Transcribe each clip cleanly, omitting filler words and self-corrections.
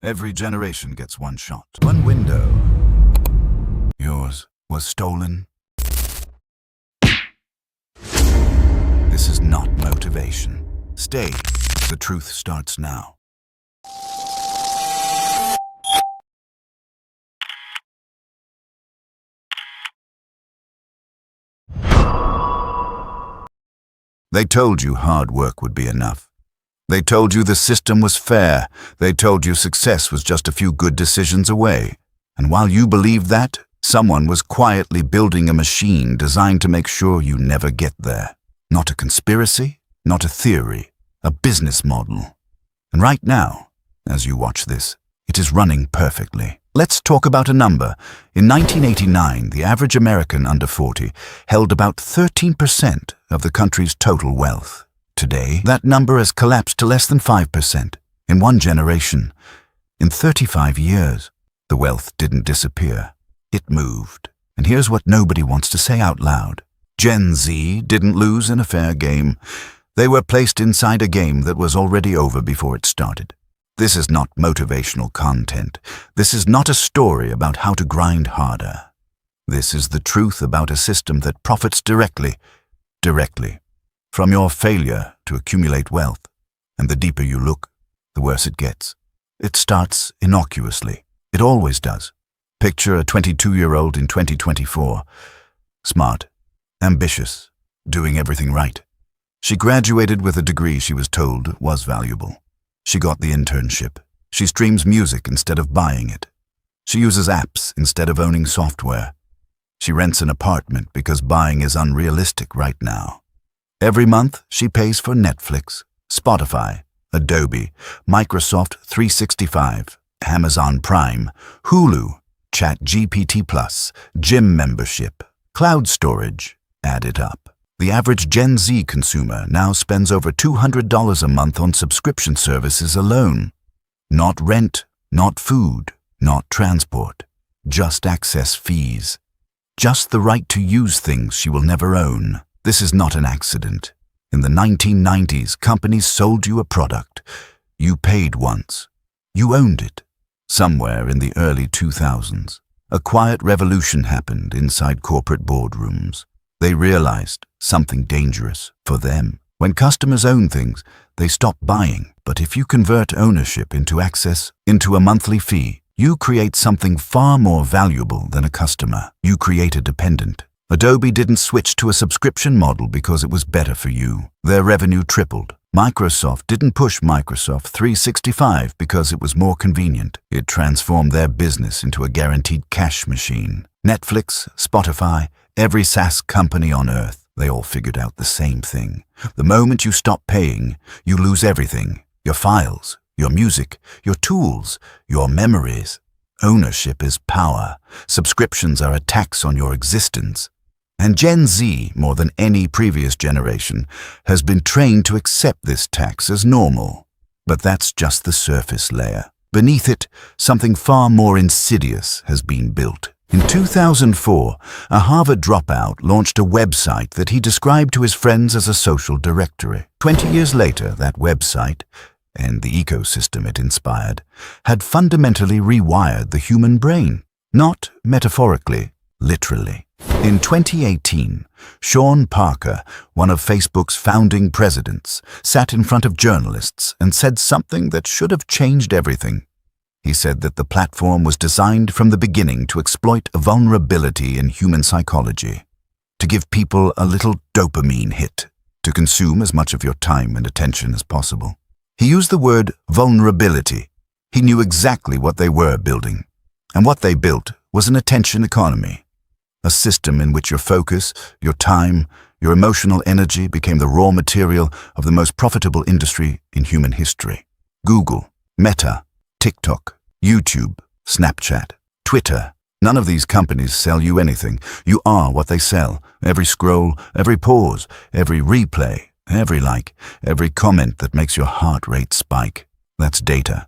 Every generation gets one shot. One window. Yours was stolen. This is not motivation. Stay. The truth starts now. They told you hard work would be enough. They told you the system was fair. They told you success was just a few good decisions away. And while you believed that, someone was quietly building a machine designed to make sure you never get there. Not a conspiracy, not a theory, a business model. And right now, as you watch this, it is running perfectly. Let's talk about a number. In 1989, the average American under 40 held about 13% of the country's total wealth. Today, that number has collapsed to less than 5%. In one generation, in 35 years, the wealth didn't disappear. It moved. And here's what nobody wants to say out loud. Gen Z didn't lose in a fair game. They were placed inside a game that was already over before it started. This is not motivational content. This is not a story about how to grind harder. This is the truth about a system that profits directly from your failure to accumulate wealth. And the deeper you look, the worse it gets. It starts innocuously. It always does. Picture a 22-year-old in 2024. Smart, ambitious, doing everything right. She graduated with a degree she was told was valuable. She got the internship. She streams music instead of buying it. She uses apps instead of owning software. She rents an apartment because buying is unrealistic right now. Every month, she pays for Netflix, Spotify, Adobe, Microsoft 365, Amazon Prime, Hulu, ChatGPT+, gym membership, cloud storage. Add it up. The average Gen Z consumer now spends over $200 a month on subscription services alone. Not rent, not food, not transport, just access fees. Just the right to use things she will never own. This is not an accident. In the 1990s, companies sold you a product. You paid once. You owned it. Somewhere in the early 2000s, a quiet revolution happened inside corporate boardrooms. They realized something dangerous for them. When customers own things, they stop buying. But if you convert ownership into access, into a monthly fee, you create something far more valuable than a customer. You create a dependent. Adobe didn't switch to a subscription model because it was better for you. Their revenue tripled. Microsoft didn't push Microsoft 365 because it was more convenient. It transformed their business into a guaranteed cash machine. Netflix, Spotify, every SaaS company on earth, they all figured out the same thing. The moment you stop paying, you lose everything. Your files, your music, your tools, your memories. Ownership is power. Subscriptions are a tax on your existence. And Gen Z, more than any previous generation, has been trained to accept this tax as normal. But that's just the surface layer. Beneath it, something far more insidious has been built. In 2004, a Harvard dropout launched a website that he described to his friends as a social directory. 20 years later, that website, and the ecosystem it inspired, had fundamentally rewired the human brain. Not metaphorically, literally. In 2018, Sean Parker, one of Facebook's founding presidents, sat in front of journalists and said something that should have changed everything. He said that the platform was designed from the beginning to exploit a vulnerability in human psychology, to give people a little dopamine hit, to consume as much of your time and attention as possible. He used the word vulnerability. He knew exactly what they were building. And what they built was an attention economy. A system in which your focus, your time, your emotional energy became the raw material of the most profitable industry in human history. Google, Meta, TikTok, YouTube, Snapchat, Twitter. None of these companies sell you anything. You are what they sell. Every scroll, every pause, every replay, every like, every comment that makes your heart rate spike. That's data.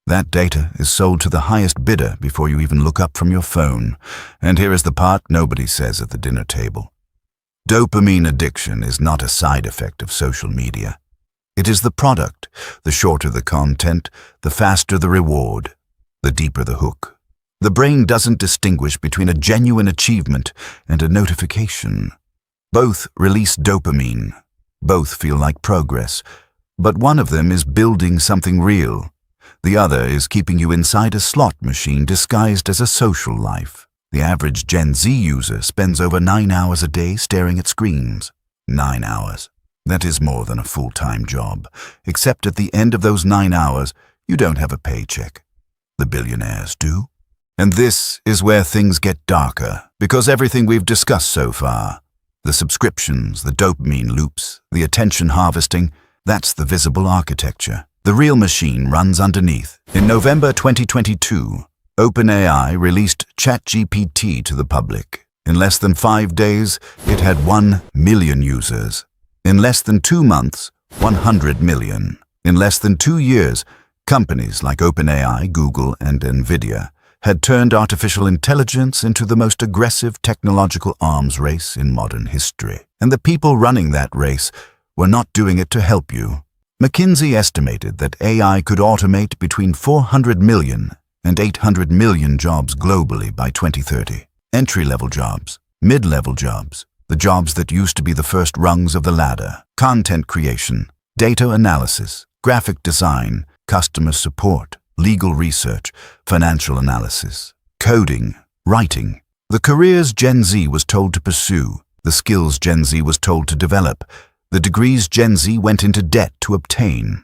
That data is sold to the highest bidder before you even look up from your phone. And here is the part nobody says at the dinner table. Dopamine addiction is not a side effect of social media. It is the product. The shorter the content, the faster the reward, the deeper the hook. The brain doesn't distinguish between a genuine achievement and a notification. Both release dopamine. Both feel like progress. But one of them is building something real. The other is keeping you inside a slot machine disguised as a social life. The average Gen Z user spends over 9 hours a day staring at screens. 9 hours. That is more than a full-time job. Except at the end of those 9 hours, you don't have a paycheck. The billionaires do. And this is where things get darker, because everything we've discussed so far, the subscriptions, the dopamine loops, the attention harvesting, that's the visible architecture. The real machine runs underneath. In November 2022, OpenAI released ChatGPT to the public. In less than 5 days, it had 1 million users. In less than 2 months, 100 million. In less than 2 years, companies like OpenAI, Google, and NVIDIA had turned artificial intelligence into the most aggressive technological arms race in modern history. And the people running that race were not doing it to help you. McKinsey estimated that AI could automate between 400 million and 800 million jobs globally by 2030. Entry-level jobs, mid-level jobs, the jobs that used to be the first rungs of the ladder, content creation, data analysis, graphic design, customer support, legal research, financial analysis, coding, writing. The careers Gen Z was told to pursue, the skills Gen Z was told to develop, the degrees Gen Z went into debt to obtain.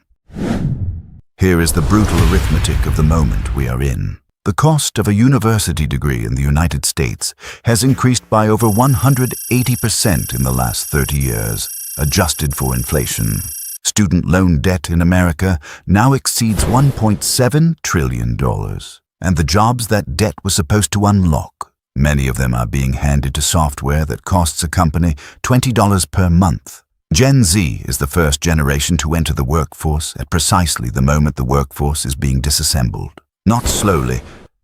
Here is the brutal arithmetic of the moment we are in. The cost of a university degree in the United States has increased by over 180% in the last 30 years, adjusted for inflation. Student loan debt in America now exceeds $1.7 trillion, and the jobs that debt was supposed to unlock, many of them are being handed to software that costs a company $20 per month. Gen Z is the first generation to enter the workforce at precisely the moment the workforce is being disassembled. Not slowly,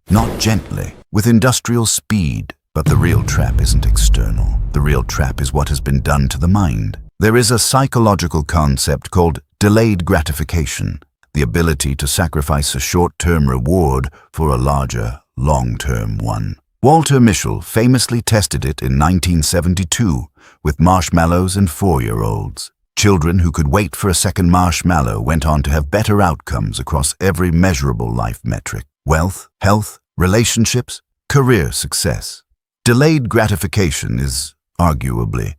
not gently, with industrial speed. But the real trap isn't external. The real trap is what has been done to the mind. There is a psychological concept called delayed gratification, the ability to sacrifice a short-term reward for a larger, long-term one. Walter Mischel famously tested it in 1972 with marshmallows and 4-year-olds. Children who could wait for a second marshmallow went on to have better outcomes across every measurable life metric: wealth, health, relationships, career success. Delayed gratification is, arguably,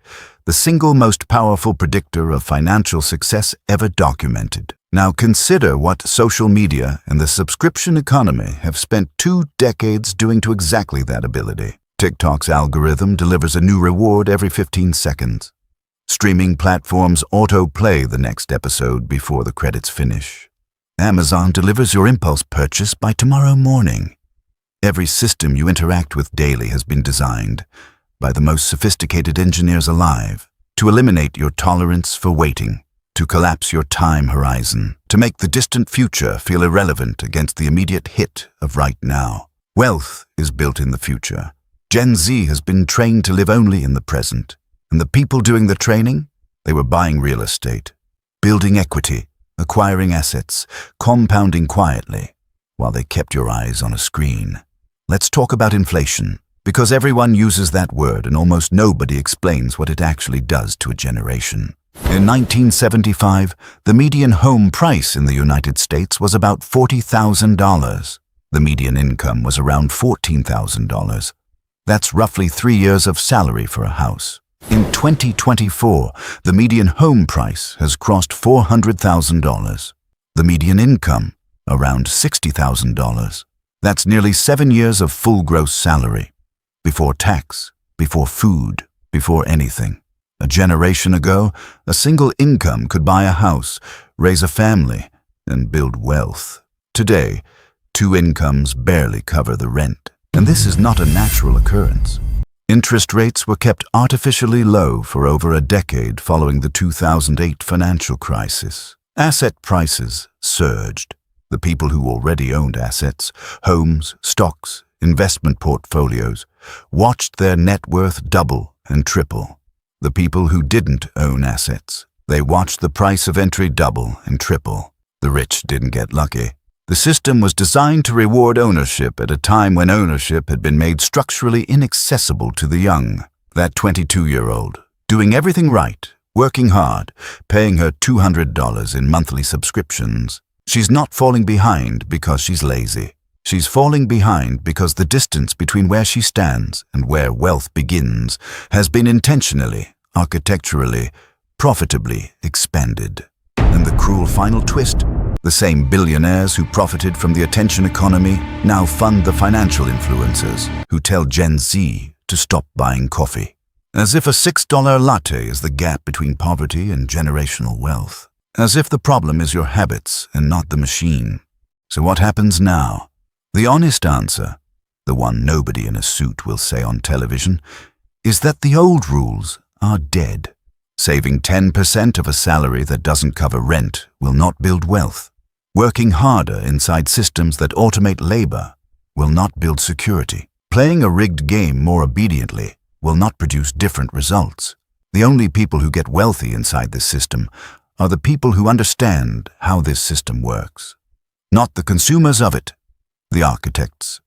the single most powerful predictor of financial success ever documented. Now consider what social media and the subscription economy have spent 2 decades doing to exactly that ability. TikTok's algorithm delivers a new reward every 15 seconds. Streaming platforms autoplay the next episode before the credits finish. Amazon delivers your impulse purchase by tomorrow morning. Every system you interact with daily has been designed, by the most sophisticated engineers alive, to eliminate your tolerance for waiting, to collapse your time horizon, to make the distant future feel irrelevant against the immediate hit of right now. Wealth is built in the future. Gen Z has been trained to live only in the present. And the people doing the training, they were buying real estate, building equity, acquiring assets, compounding quietly, while they kept your eyes on a screen. Let's talk about inflation, because everyone uses that word and almost nobody explains what it actually does to a generation. In 1975, the median home price in the United States was about $40,000. The median income was around $14,000. That's roughly 3 years of salary for a house. In 2024, the median home price has crossed $400,000. The median income, around $60,000. That's nearly 7 years of full gross salary. Before tax, before food, before anything. A generation ago, a single income could buy a house, raise a family, and build wealth. Today, 2 incomes barely cover the rent. And this is not a natural occurrence. Interest rates were kept artificially low for over a decade following the 2008 financial crisis. Asset prices surged. The people who already owned assets, homes, stocks, investment portfolios, watched their net worth double and triple. The people who didn't own assets, They watched the price of entry double and triple. The rich didn't get lucky. The system was designed to reward ownership at a time when ownership had been made structurally inaccessible to the young. That 22-year-old, doing everything right, working hard, paying her $200 in monthly subscriptions. She's not falling behind because she's lazy. She's falling behind because the distance between where she stands and where wealth begins has been intentionally, architecturally, profitably expanded. And the cruel final twist? The same billionaires who profited from the attention economy now fund the financial influencers who tell Gen Z to stop buying coffee. As if a $6 latte is the gap between poverty and generational wealth. As if the problem is your habits and not the machine. So what happens now? The honest answer, the one nobody in a suit will say on television, is that the old rules are dead. Saving 10% of a salary that doesn't cover rent will not build wealth. Working harder inside systems that automate labor will not build security. Playing a rigged game more obediently will not produce different results. The only people who get wealthy inside this system are the people who understand how this system works. Not the consumers of it, the architects.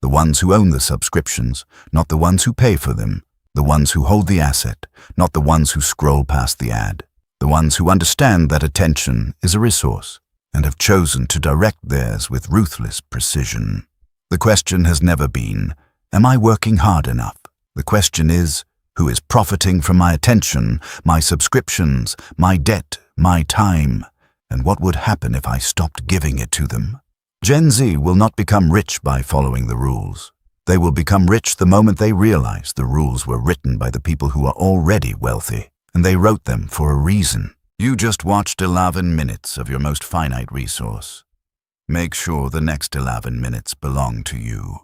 The ones who own the subscriptions, not the ones who pay for them. The ones who hold the asset, not the ones who scroll past the ad. The ones who understand that attention is a resource and have chosen to direct theirs with ruthless precision. The question has never been, am I working hard enough? The question is, who is profiting from my attention, my subscriptions, my debt, my time, and what would happen if I stopped giving it to them? Gen Z will not become rich by following the rules. They will become rich the moment they realize the rules were written by the people who are already wealthy, and they wrote them for a reason. You just watched 11 minutes of your most finite resource. Make sure the next 11 minutes belong to you.